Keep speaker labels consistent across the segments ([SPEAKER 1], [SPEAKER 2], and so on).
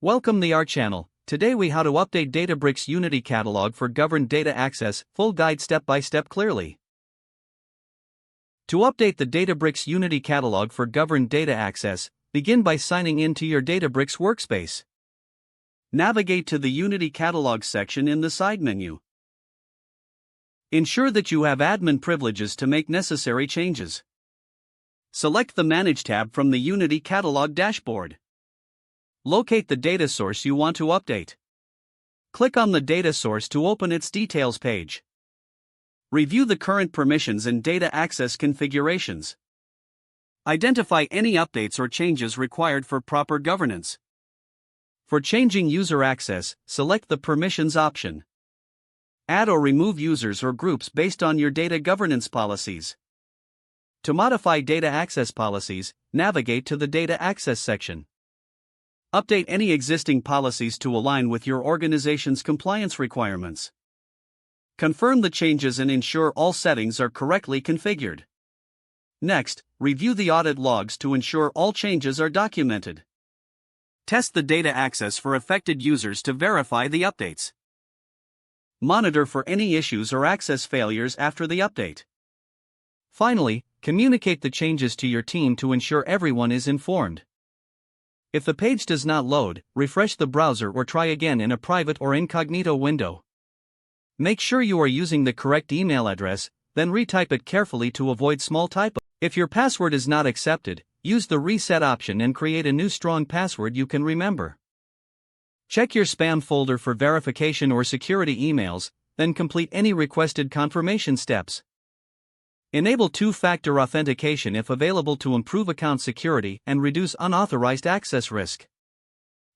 [SPEAKER 1] Welcome to our channel. Today we how to update Databricks Unity Catalog for governed data access, full guide step by step clearly. To update the Databricks Unity Catalog for governed data access, begin by signing in to your Databricks workspace. Navigate to the Unity Catalog section in the side menu. Ensure that you have admin privileges to make necessary changes. Select the Manage tab from the Unity Catalog dashboard. Locate the data source you want to update. Click on the data source to open its details page. Review the current permissions and data access configurations. Identify any updates or changes required for proper governance. For changing user access, select the Permissions option. Add or remove users or groups based on your data governance policies. To modify data access policies, navigate to the Data Access section. Update any existing policies to align with your organization's compliance requirements. Confirm the changes and ensure all settings are correctly configured. Next, review the audit logs to ensure all changes are documented. Test the data access for affected users to verify the updates. Monitor for any issues or access failures after the update. Finally, communicate the changes to your team to ensure everyone is informed. If the page does not load, refresh the browser or try again in a private or incognito window. Make sure you are using the correct email address, then retype it carefully to avoid small typos. If your password is not accepted, use the reset option and create a new strong password you can remember. Check your spam folder for verification or security emails, then complete any requested confirmation steps. Enable two-factor authentication if available to improve account security and reduce unauthorized access risk.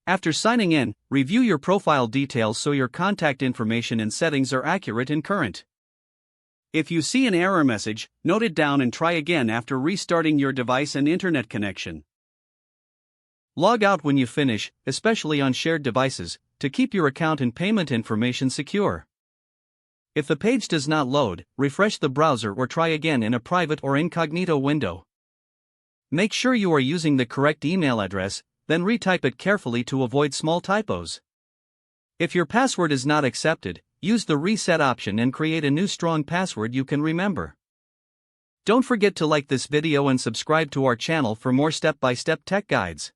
[SPEAKER 1] After signing in, review your profile details so your contact information and settings are accurate and current. If you see an error message, note it down and try again after restarting your device and internet connection. Log out when you finish, especially on shared devices, to keep your account and payment information secure. If the page does not load, refresh the browser or try again in a private or incognito window. Make sure you are using the correct email address, then retype it carefully to avoid small typos. If your password is not accepted, use the reset option and create a new strong password you can remember. Don't forget to like this video and subscribe to our channel for more step-by-step tech guides.